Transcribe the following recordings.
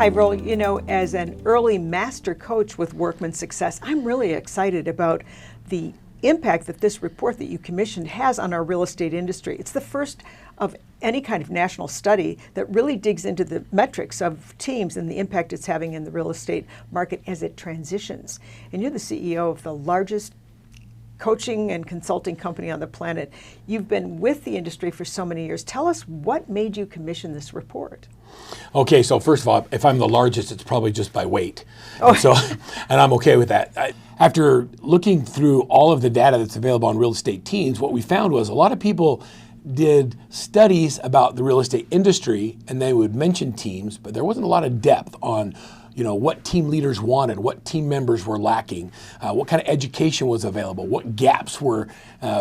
Hi, Verl. You know, as an early master coach with Workman Success, I'm really excited about the impact that this report that you commissioned has on our real estate industry. It's the first of any kind of national study that really digs into the metrics of teams and the impact it's having in the real estate market as it transitions. And you're the CEO of the largest coaching and consulting company on the planet. You've been with the industry for so many years. Tell us what made you commission this report. Okay, so first of all, if I'm the largest, it's probably just by weight. Oh. And I'm okay with that. After looking through all of the data that's available on real estate teams, what we found was a lot of people did studies about the real estate industry and they would mention teams, but there wasn't a lot of depth on what team leaders wanted, what team members were lacking, what kind of education was available, what gaps were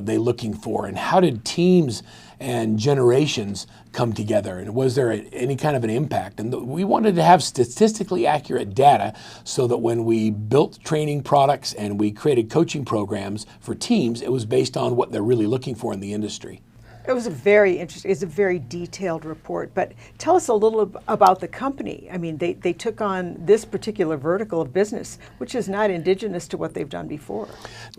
they looking for, and how did teams and generations come together, and was there any kind of an impact? And we wanted to have statistically accurate data so that when we built training products and we created coaching programs for teams, it was based on what they're really looking for in the industry. It was a very interesting, it's a very detailed report, but tell us a little about the company. I mean, they took on this particular vertical of business, which is not indigenous to what they've done before.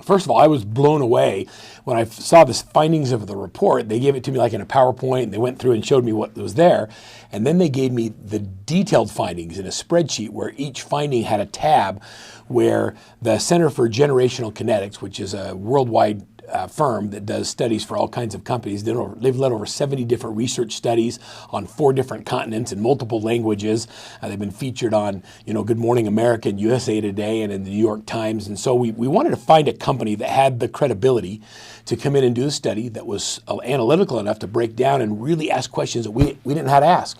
First of all, I was blown away when I saw the findings of the report. They gave it to me like in a PowerPoint, and they went through and showed me what was there. And then they gave me the detailed findings in a spreadsheet where each finding had a tab where the Center for Generational Kinetics, which is a worldwide firm that does studies for all kinds of companies. They've led over 70 different research studies on 4 different continents in multiple languages. They've been featured on, Good Morning America and USA Today and in the New York Times. And so we wanted to find a company that had the credibility to come in and do a study that was analytical enough to break down and really ask questions that we didn't know how to ask.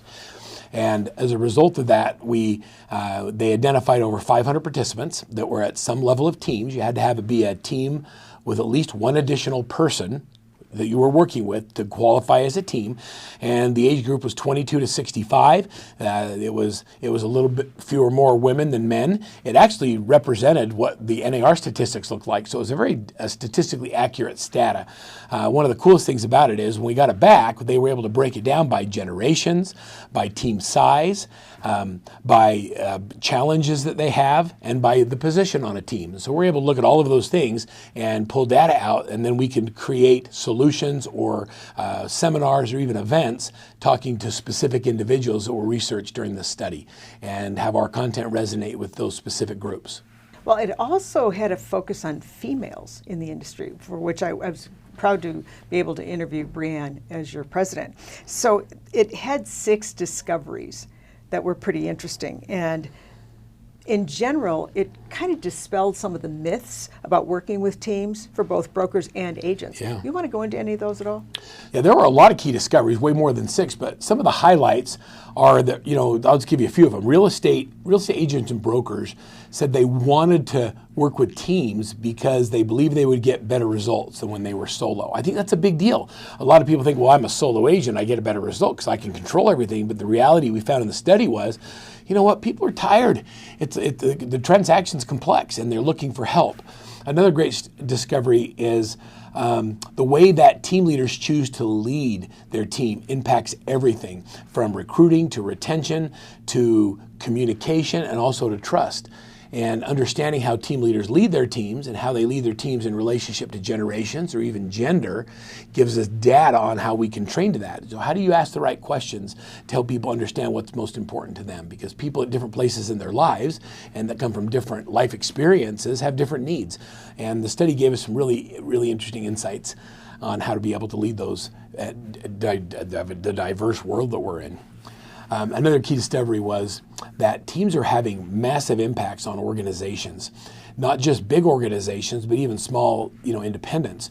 And as a result of that, they identified over 500 participants that were at some level of teams. You had to be a team with at least one additional person that you were working with to qualify as a team, and the age group was 22 to 65. It was a little bit fewer more women than men. It actually represented what the NAR statistics looked like, so it was a very statistically accurate data. One of the coolest things about it is when we got it back, they were able to break it down by generations, by team size, by challenges that they have, and by the position on a team. So we're able to look at all of those things and pull data out, and then we can create solutions or seminars or even events talking to specific individuals that were researched during this study and have our content resonate with those specific groups. Well, it also had a focus on females in the industry, for which I was proud to be able to interview Brianne as your president. So it had 6 discoveries that were pretty interesting. And in general, it kind of dispelled some of the myths about working with teams for both brokers and agents. Yeah. You want to go into any of those at all? Yeah, there were a lot of key discoveries, way more than 6, but some of the highlights are that, I'll just give you a few of them. Real estate agents and brokers said they wanted to work with teams because they believed they would get better results than when they were solo. I think that's a big deal. A lot of people think, well, I'm a solo agent, I get a better result because I can control everything, but the reality we found in the study was, people are tired. The transaction's complex and they're looking for help. Another great discovery is the way that team leaders choose to lead their team impacts everything from recruiting to retention to communication and also to trust. And understanding how team leaders lead their teams and how they lead their teams in relationship to generations or even gender gives us data on how we can train to that. So how do you ask the right questions to help people understand what's most important to them? Because people at different places in their lives and that come from different life experiences have different needs. And the study gave us some really, really interesting insights on how to be able to lead those the diverse world that we're in. Another key discovery was that teams are having massive impacts on organizations, not just big organizations, but even small, independents.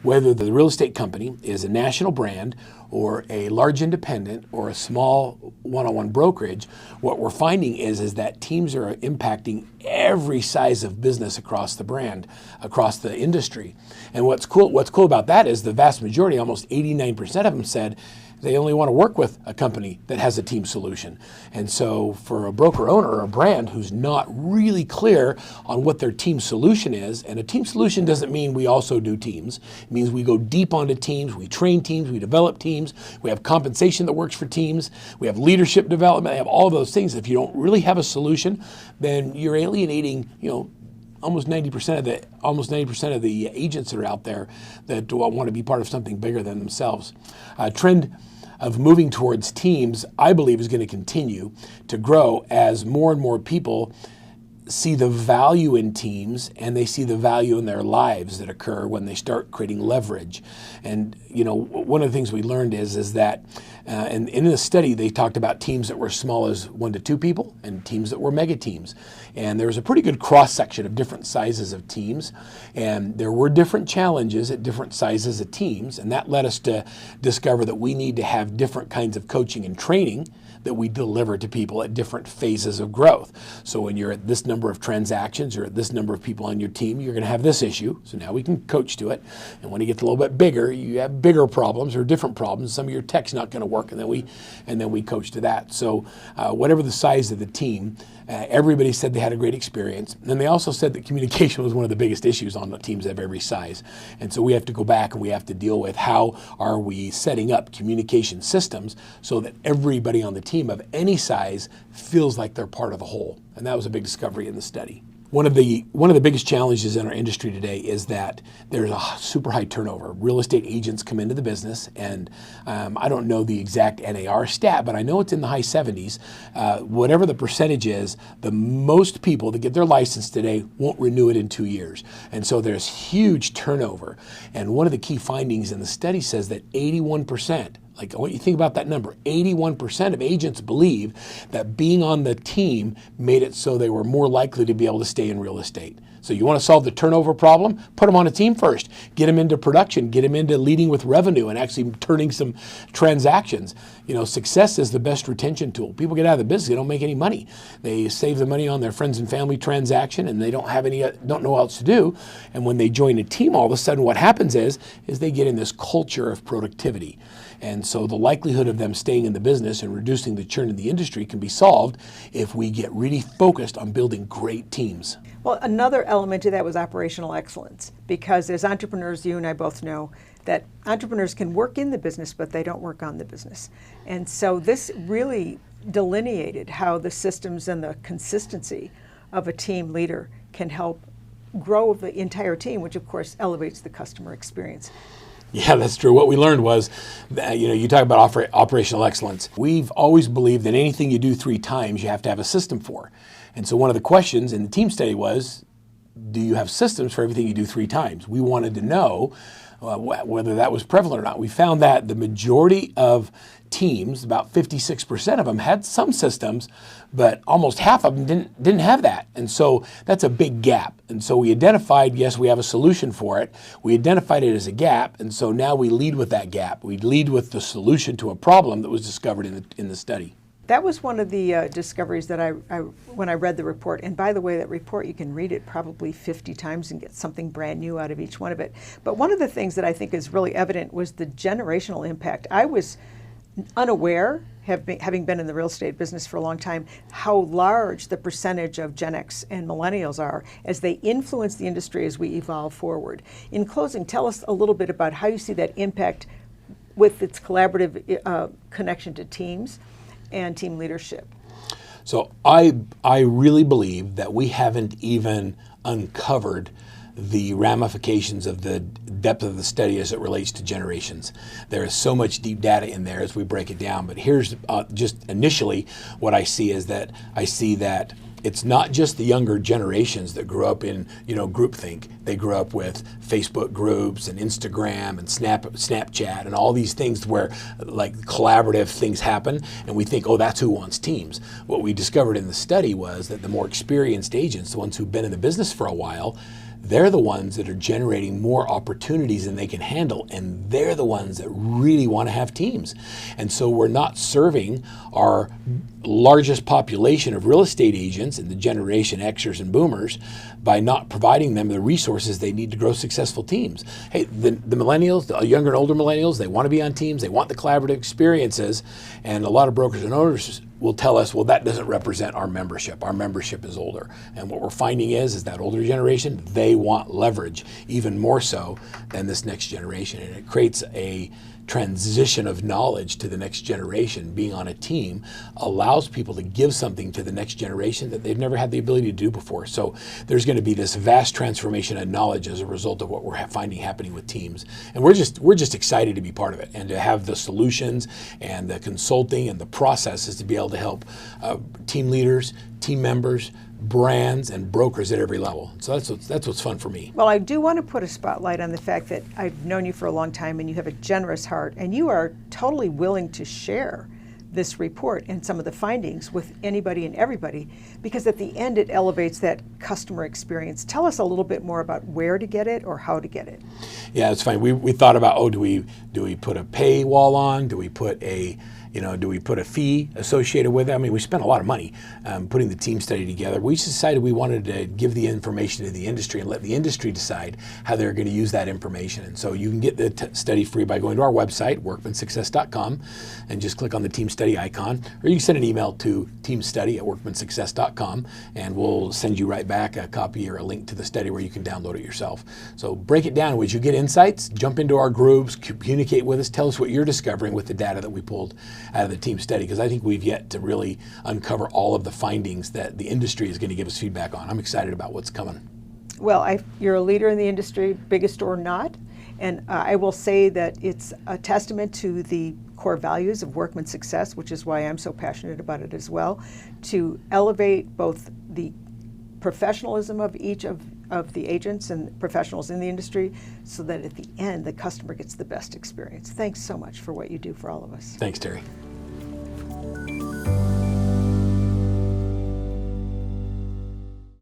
Whether the real estate company is a national brand or a large independent or a small one-on-one brokerage, what we're finding is that teams are impacting every size of business across the brand, across the industry. And what's cool about that is the vast majority, almost 89% of them said they only want to work with a company that has a team solution. And so for a broker owner or a brand who's not really clear on what their team solution is, and a team solution doesn't mean we also do teams. It means we go deep onto teams, we train teams, we develop teams, we have compensation that works for teams, we have leadership development, we have all of those things. If you don't really have a solution, then you're alienating, almost 90% of the agents that are out there that want to be part of something bigger than themselves. Trend of moving towards teams, I believe, is going to continue to grow as more and more people see the value in teams, and they see the value in their lives that occur when they start creating leverage. And one of the things we learned is that and in the study they talked about teams that were as small as 1 to 2 people and teams that were mega teams. And there was a pretty good cross section of different sizes of teams, and there were different challenges at different sizes of teams, and that led us to discover that we need to have different kinds of coaching and training that we deliver to people at different phases of growth. So when you're at this number of transactions or at this number of people on your team, you're going to have this issue. So now we can coach to it. And when it gets a little bit bigger, you have bigger problems or different problems. Some of your tech's not going to work, and then we coach to that. So whatever the size of the team, everybody said they had a great experience. And they also said that communication was one of the biggest issues on the teams of every size. And so we have to go back and we have to deal with how are we setting up communication systems so that everybody on the team of any size feels like they're part of the whole. And that was a big discovery in the study. One of the biggest challenges in our industry today is that there's a super high turnover. Real estate agents come into the business, and I don't know the exact NAR stat, but I know it's in the high 70s. Whatever the percentage is, the most people that get their license today won't renew it in 2 years. And so there's huge turnover. And one of the key findings in the study says that 81%, I want you to think about that number. 81% of agents believe that being on the team made it so they were more likely to be able to stay in real estate. So you want to solve the turnover problem? Put them on a team first. Get them into production. Get them into leading with revenue and actually turning some transactions. Success is the best retention tool. People get out of the business. They don't make any money. They save the money on their friends and family transaction, and they don't know what else to do. And when they join a team, all of a sudden what happens is they get in this culture of productivity. And so the likelihood of them staying in the business and reducing the churn in the industry can be solved if we get really focused on building great teams. Well, another element to that was operational excellence, because as entrepreneurs, you and I both know that entrepreneurs can work in the business, but they don't work on the business. And so this really delineated how the systems and the consistency of a team leader can help grow the entire team, which of course elevates the customer experience. Yeah, that's true. What we learned was that, you talk about operational excellence. We've always believed that anything you do 3 times, you have to have a system for. And so one of the questions in the team study was, do you have systems for everything you do 3 times? We wanted to know whether that was prevalent or not. We found that the majority of teams, about 56% of them, had some systems, but almost half of them didn't have that. And so that's a big gap. And so we identified, yes, we have a solution for it. We identified it as a gap, and so now we lead with that gap. We lead with the solution to a problem that was discovered in the study. That was one of the discoveries that I when I read the report. And by the way, that report, you can read it probably 50 times and get something brand new out of each one of it. But one of the things that I think is really evident was the generational impact. I was unaware, having been in the real estate business for a long time, how large the percentage of Gen X and millennials are as they influence the industry as we evolve forward. In closing, tell us a little bit about how you see that impact with its collaborative connection to teams and team leadership. So I really believe that we haven't even uncovered the ramifications of the depth of the study as it relates to generations. There is so much deep data in there as we break it down, but here's just initially what I see is that I see that it's not just the younger generations that grew up in, groupthink. They grew up with Facebook groups and Instagram and Snapchat and all these things where like collaborative things happen, and we think, oh, that's who wants teams. What we discovered in the study was that the more experienced agents, the ones who've been in the business for a while, they're the ones that are generating more opportunities than they can handle, and they're the ones that really want to have teams. And so we're not serving our largest population of real estate agents in the Generation Xers and Boomers by not providing them the resources they need to grow successful teams. Hey, the millennials, the younger and older millennials, they want to be on teams, they want the collaborative experiences, and a lot of brokers and owners will tell us, well, that doesn't represent our membership. Our membership is older. And what we're finding is that older generation, they want leverage even more so than this next generation. And it creates a transition of knowledge to the next generation. Being on a team allows people to give something to the next generation that they've never had the ability to do before. So there's going to be this vast transformation of knowledge as a result of what we're finding happening with teams. And we're just excited to be part of it and to have the solutions and the consulting and the processes to be able to help team leaders, team members, brands, and brokers at every level. So that's what's fun for me. Well, I do want to put a spotlight on the fact that I've known you for a long time and you have a generous heart and you are totally willing to share this report and some of the findings with anybody and everybody, because at the end it elevates that customer experience. Tell us a little bit more about where to get it or how to get it. Yeah, it's fine. We thought about, do we put a paywall on? Do we put a fee associated with it? I mean, we spent a lot of money putting the team study together. We decided we wanted to give the information to the industry and let the industry decide how they're going to use that information. And so you can get the study free by going to our website, workmansuccess.com, and just click on the team study icon. Or you can send an email to teamstudy@workmansuccess.com, and we'll send you right back a copy or a link to the study where you can download it yourself. So break it down. As you get insights, jump into our groups, communicate with us, tell us what you're discovering with the data that we pulled out of the team study, because I think we've yet to really uncover all of the findings that the industry is going to give us feedback on. I'm excited about what's coming. Well, you're a leader in the industry, biggest or not, and I will say that it's a testament to the core values of Workman Success, which is why I'm so passionate about it as well, to elevate both the professionalism of each of the agents and professionals in the industry so that at the end the customer gets the best experience. Thanks so much for what you do for all of us. Thanks, Terri.